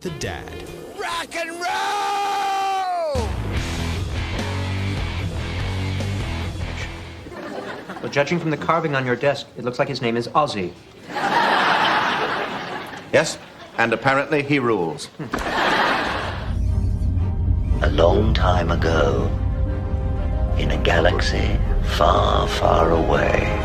The Dad. Rock and roll! Well, judging from the carving on your desk, it looks like his name is Ozzy. Yes, and apparently he rules. A long time ago, in a galaxy far, far away.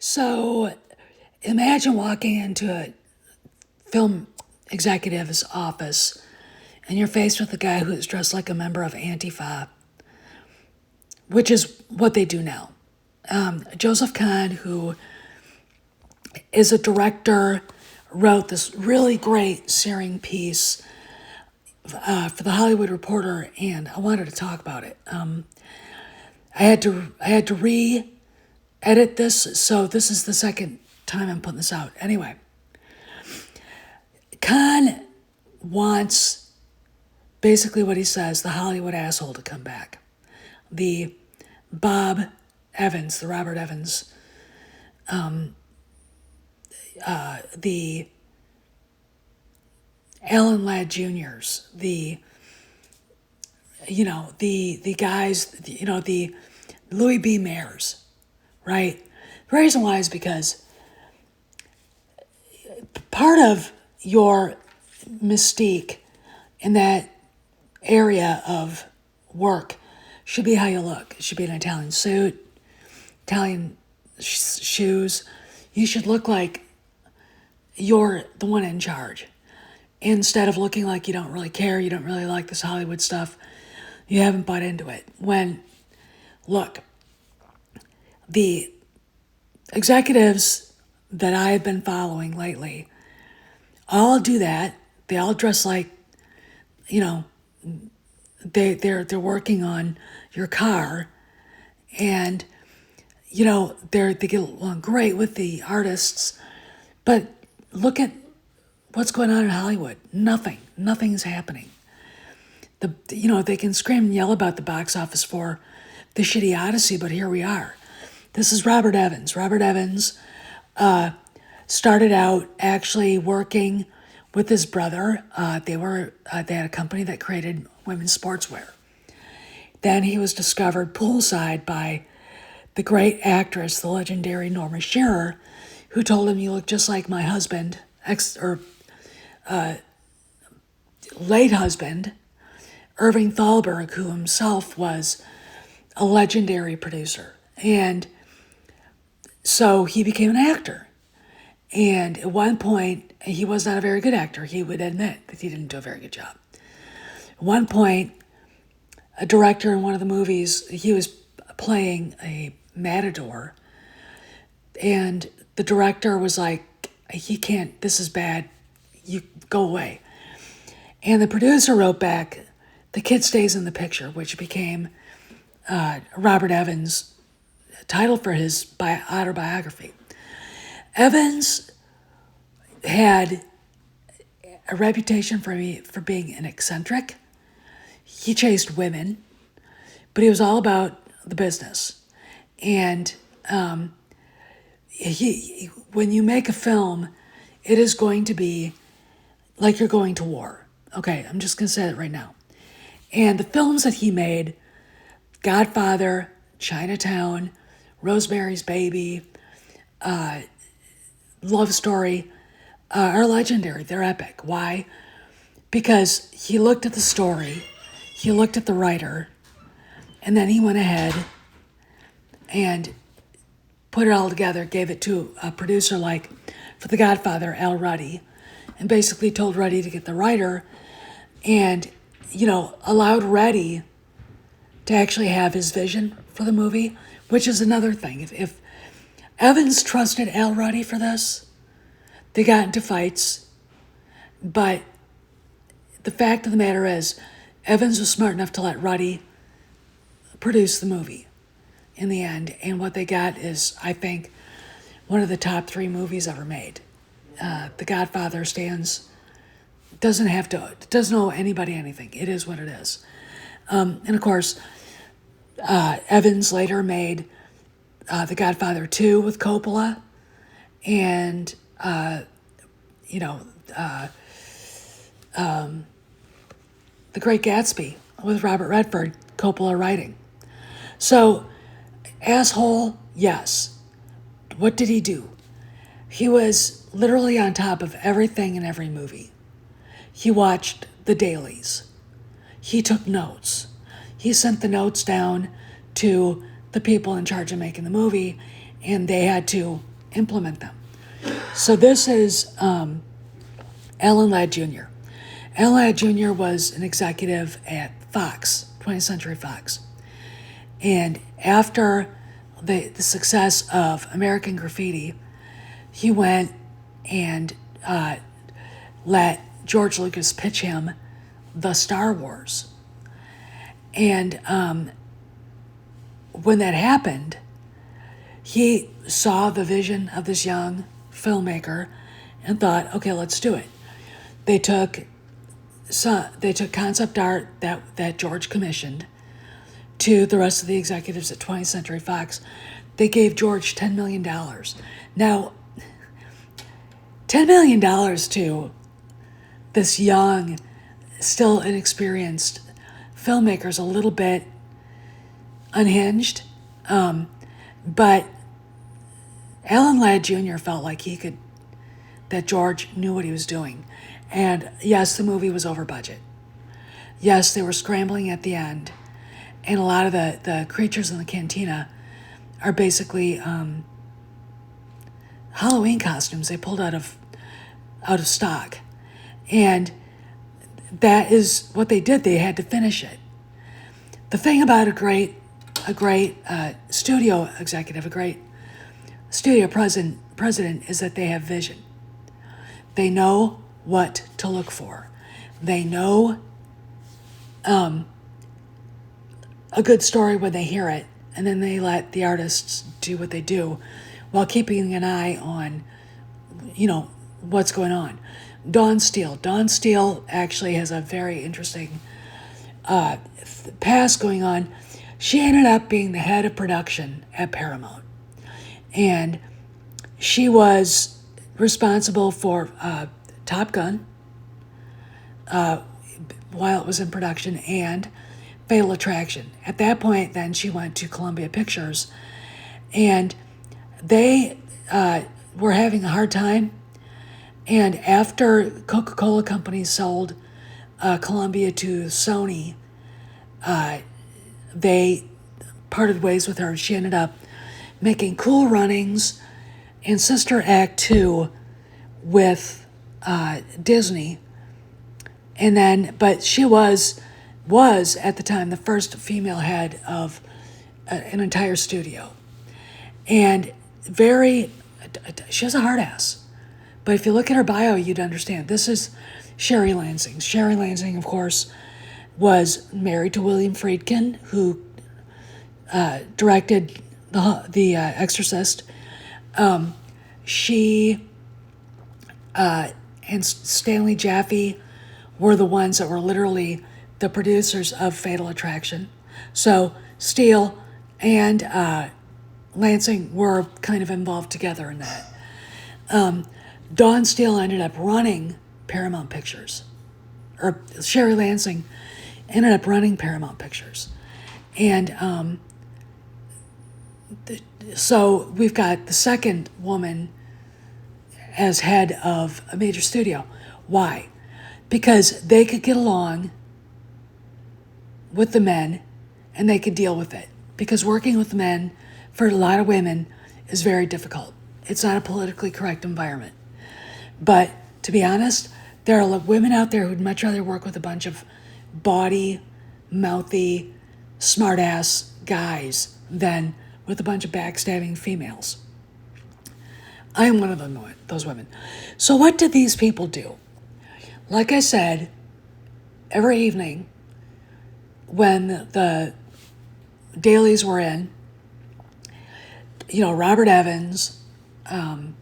So imagine walking into a film executive's office and you're faced with a guy who's dressed like a member of Antifa, which is what they do now. Joseph Kahn, who is a director, wrote this really great searing piece for the Hollywood Reporter, and I wanted to talk about it. I had to re-edit this, so this is the second time I'm putting this out. Anyway, Kahn wants, basically what he says, the Hollywood asshole to come back. The Bob Evans, the Robert Evans, the Alan Ladd Jr.'s, the guys, the Louis B. Mayers, right? The reason why is because part of your mystique in that area of work should be how you look. It should be an Italian suit, Italian shoes. You should look like you're the one in charge. Instead of looking like you don't really care, you don't really like this Hollywood stuff, you haven't bought into it. Look, the executives that I've been following lately all do that. They all dress like, they're working on your car, and they get along great with the artists, but look at what's going on in Hollywood. Nothing's happening. They can scream and yell about the box office for the shitty Odyssey, but here we are. This is Robert Evans. Robert Evans started out actually working with his brother. They had a company that created women's sportswear. Then he was discovered poolside by the great actress, the legendary Norma Shearer, who told him, "You look just like my husband, late husband, Irving Thalberg," who himself was a legendary producer. And so he became an actor. And at one point, he was not a very good actor. He would admit that he didn't do a very good job. At one point, a director in one of the movies, he was playing a matador, and the director was like, "He can't, this is bad, you go away." And the producer wrote back, "The kid stays in the picture," which became Robert Evans' title for his autobiography. Evans had a reputation for being an eccentric. He chased women, but he was all about the business. And when you make a film, it is going to be like you're going to war. Okay, I'm just going to say it right now. And the films that he made, Godfather, Chinatown, Rosemary's Baby, Love Story, are legendary. They're epic. Why? Because he looked at the story, he looked at the writer, and then he went ahead and put it all together, gave it to a producer like, for The Godfather, Al Ruddy, and basically told Ruddy to get the writer, and, allowed Ruddy to actually have his vision for the movie, which is another thing. If Evans trusted Al Ruddy for this, they got into fights, but the fact of the matter is, Evans was smart enough to let Ruddy produce the movie in the end, and what they got is, I think, one of the top 3 movies ever made. The Godfather doesn't owe anybody anything. It is what it is. And of course, Evans later made The Godfather 2 with Coppola, and The Great Gatsby with Robert Redford, Coppola writing. So, asshole, yes. What did he do? He was literally on top of everything in every movie. He watched the dailies. He took notes. He sent the notes down to the people in charge of making the movie, and they had to implement them. So this is Alan Ladd Jr. Alan Ladd Jr. was an executive at Fox, 20th Century Fox. And after the success of American Graffiti, he went and let George Lucas pitch him the Star Wars. And when that happened, he saw the vision of this young filmmaker and thought, okay, let's do it. They took concept art that George commissioned to the rest of the executives at 20th Century Fox. They gave George $10 million. Now, $10 million to this young, still inexperienced filmmaker is a little bit unhinged, but Alan Ladd Jr. felt like that George knew what he was doing. And yes, the movie was over budget. Yes, they were scrambling at the end. And a lot of the creatures in the cantina are basically Halloween costumes they pulled out of stock. And that is what they did. They had to finish it. The thing about a great studio executive, a great studio president is that they have vision. They know what to look for. They know a good story when they hear it, and then they let the artists do what they do while keeping an eye on, what's going on. Dawn Steele actually has a very interesting past going on. She ended up being the head of production at Paramount, and she was responsible for Top Gun while it was in production, and Fatal Attraction. At that point, then she went to Columbia Pictures, and they were having a hard time. And after Coca-Cola Company sold Columbia to Sony, they parted ways with her. She ended up making Cool Runnings and Sister Act 2 with Disney. And then, but she was at the time the first female head of an entire studio. And she has a hard ass. But if you look at her bio, you'd understand. This is Sherry Lansing. Sherry Lansing, of course, was married to William Friedkin, who directed The Exorcist. She and Stanley Jaffe were the ones that were literally the producers of Fatal Attraction. So Steele and Lansing were kind of involved together in that. Dawn Steele ended up running Paramount Pictures, or Sherry Lansing ended up running Paramount Pictures. And so we've got the second woman as head of a major studio. Why? Because they could get along with the men and they could deal with it. Because working with men for a lot of women is very difficult. It's not a politically correct environment. But to be honest, there are women out there who'd much rather work with a bunch of bawdy, mouthy, smart-ass guys than with a bunch of backstabbing females. I am one of those women. So what did these people do? Like I said, every evening when the dailies were in, Robert Evans, Alan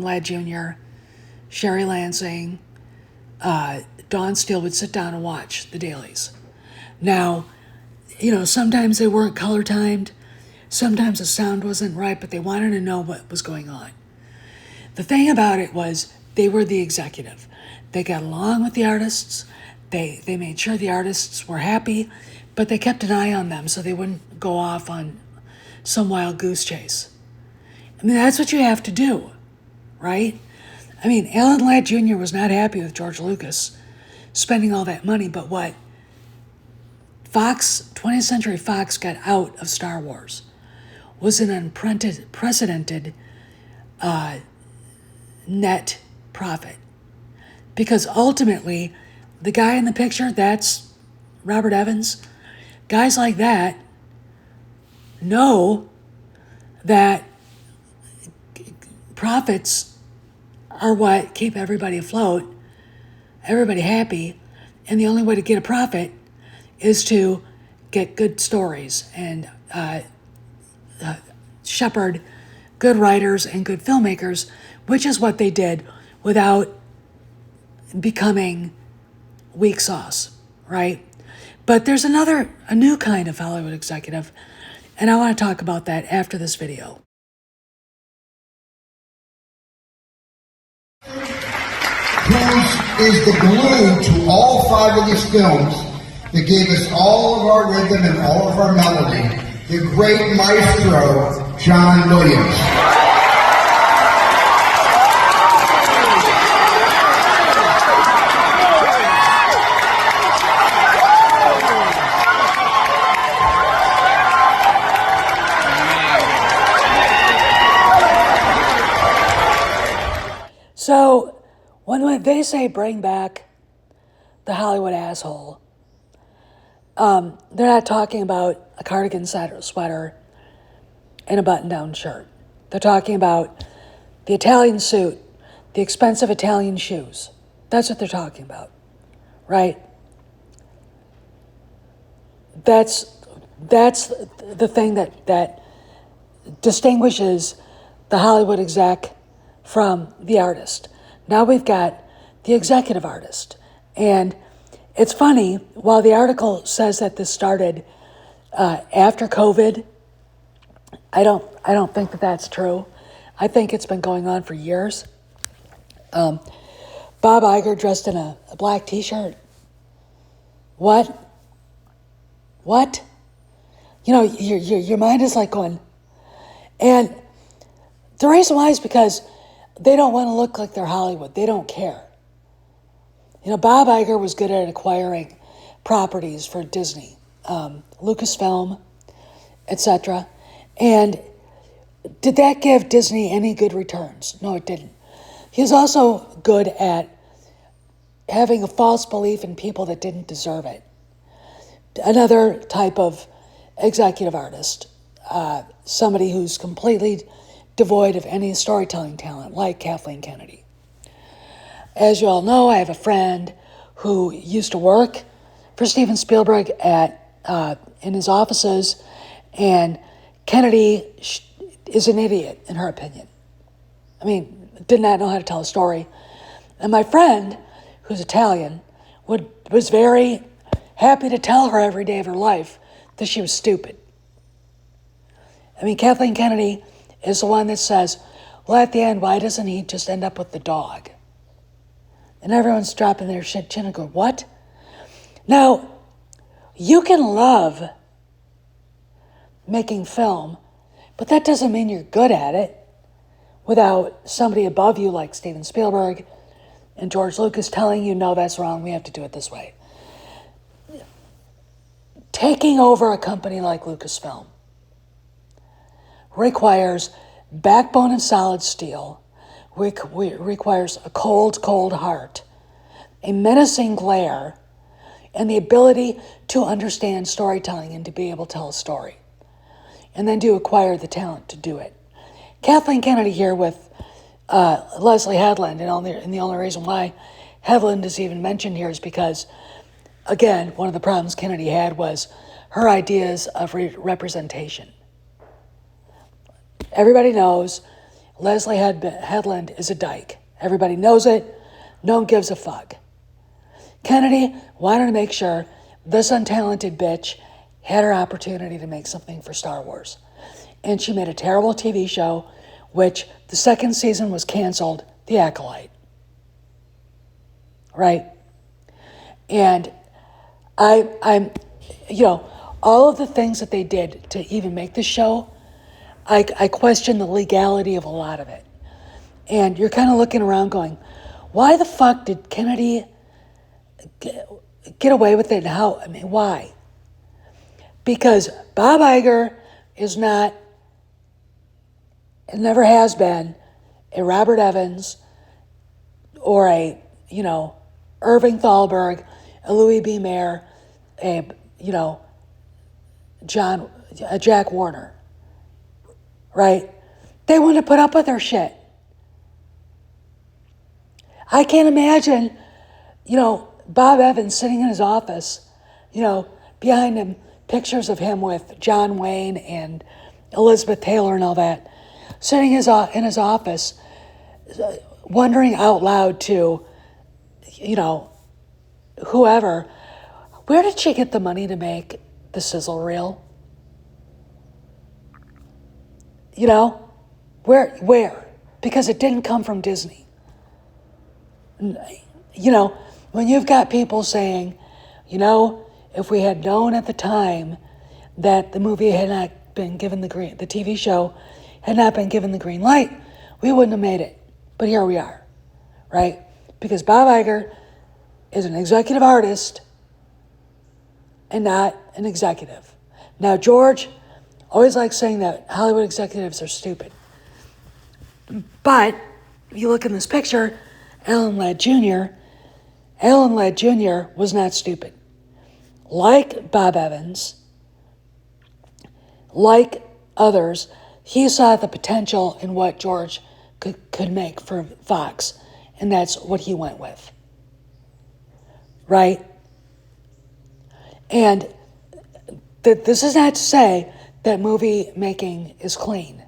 Ladd Jr., Sherry Lansing, Dawn Steele would sit down and watch the dailies. Now, sometimes they weren't color timed, sometimes the sound wasn't right, but they wanted to know what was going on. The thing about it was they were the executive. They got along with the artists. They made sure the artists were happy, but they kept an eye on them so they wouldn't go off on some wild goose chase. I mean, that's what you have to do, right? I mean, Alan Ladd Jr. was not happy with George Lucas spending all that money, but what 20th Century Fox got out of Star Wars was an unprecedented net profit. Because ultimately, the guy in the picture, that's Robert Evans, guys like that know that profits are what keep everybody afloat, everybody happy, and the only way to get a profit is to get good stories and shepherd good writers and good filmmakers, which is what they did without becoming weak sauce, right? But there's a new kind of Hollywood executive, and I want to talk about that after this video. Whose is the glue to all 5 of these films that gave us all of our rhythm and all of our melody, the great maestro, John Williams. So, when they say bring back the Hollywood asshole, they're not talking about a cardigan sweater and a button-down shirt. They're talking about the Italian suit, the expensive Italian shoes. That's what they're talking about, right? That's the thing that distinguishes the Hollywood exec from the artist. Now we've got the executive artist. And it's funny, while the article says that this started after COVID, I don't think that that's true. I think it's been going on for years. Bob Iger dressed in a black t-shirt. What? Your mind is like going. And the reason why is because they don't want to look like they're Hollywood. They don't care. Bob Iger was good at acquiring properties for Disney, Lucasfilm, etc. And did that give Disney any good returns? No, it didn't. He was also good at having a false belief in people that didn't deserve it. Another type of executive artist, somebody who's completely devoid of any storytelling talent, like Kathleen Kennedy. As you all know, I have a friend who used to work for Steven Spielberg in his offices, and Kennedy is an idiot, in her opinion. I mean, did not know how to tell a story. And my friend, who's Italian, was very happy to tell her every day of her life that she was stupid. I mean, Kathleen Kennedy is the one that says, well, at the end, why doesn't he just end up with the dog? And everyone's dropping their chin and going, what? Now, you can love making film, but that doesn't mean you're good at it without somebody above you like Steven Spielberg and George Lucas telling you, no, that's wrong, we have to do it this way. Taking over a company like Lucasfilm requires backbone and solid steel, requires a cold, cold heart, a menacing glare, and the ability to understand storytelling and to be able to tell a story, and then to acquire the talent to do it. Kathleen Kennedy here with Leslie Headland, and the only reason why Headland is even mentioned here is because again, one of the problems Kennedy had was her ideas of representation. Everybody knows Leslie Headland is a dyke. Everybody knows it. No one gives a fuck. Kennedy wanted to make sure this untalented bitch had her opportunity to make something for Star Wars. And she made a terrible TV show, which the second season was canceled, The Acolyte. Right? And I'm, all of the things that they did to even make the show, I question the legality of a lot of it. And you're kind of looking around going, why the fuck did Kennedy get away with it? And how? I mean, why? Because Bob Iger is not, and never has been, a Robert Evans or a, Irving Thalberg, a Louis B. Mayer, a Jack Warner. Right? They wouldn't have put up with their shit. I can't imagine, Bob Evans sitting in his office, behind him, pictures of him with John Wayne and Elizabeth Taylor and all that, sitting in his office, wondering out loud to, whoever, where did she get the money to make the sizzle reel? Where? Because it didn't come from Disney. When you've got people saying, if we had known at the time that the movie had not been given the TV show had not been given the green light, we wouldn't have made it. But here we are, right? Because Bob Iger is an executive artist and not an executive. Now, George always likes saying that Hollywood executives are stupid. But if you look in this picture, Alan Ladd Jr. was not stupid. Like Bob Evans, like others, he saw the potential in what George could make for Fox, and that's what he went with. Right? And this is not to say that movie making is clean.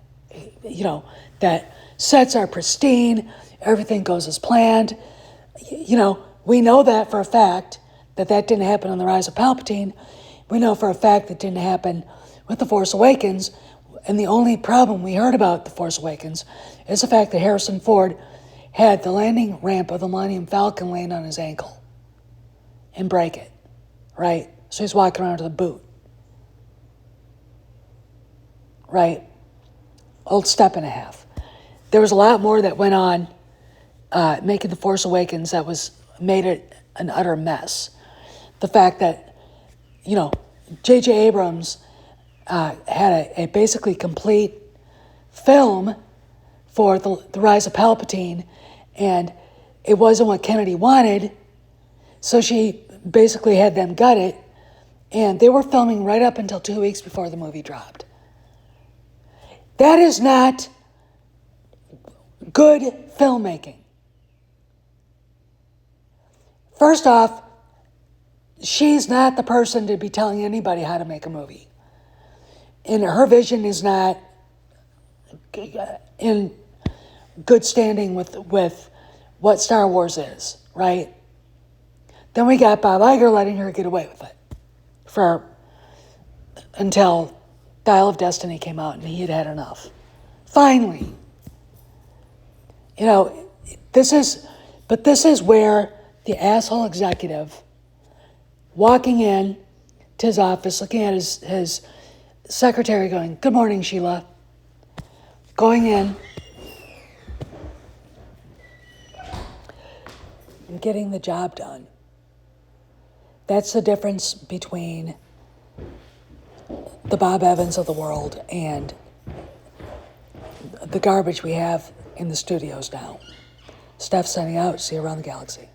That sets are pristine, everything goes as planned. We know that for a fact, that didn't happen on The Rise of Palpatine. We know for a fact that didn't happen with The Force Awakens. And the only problem we heard about The Force Awakens is the fact that Harrison Ford had the landing ramp of the Millennium Falcon land on his ankle and break it, right? So he's walking around with a boot, right? Old step and a half. There was a lot more that went on making The Force Awakens that made it an utter mess. The fact that, J.J. Abrams had a basically complete film for the Rise of Palpatine, and it wasn't what Kennedy wanted, so she basically had them gut it, and they were filming right up until 2 weeks before the movie dropped. That is not good filmmaking. First off, she's not the person to be telling anybody how to make a movie. And her vision is not in good standing with what Star Wars is, right? Then we got Bob Iger letting her get away with it until Dial of Destiny came out and he had had enough. Finally. This is where the asshole executive walking in to his office, looking at his secretary going, "Good morning, Sheila." Going in and getting the job done. That's the difference between the Bob Evans of the world and the garbage we have in the studios now. Steph signing out. See you around the galaxy.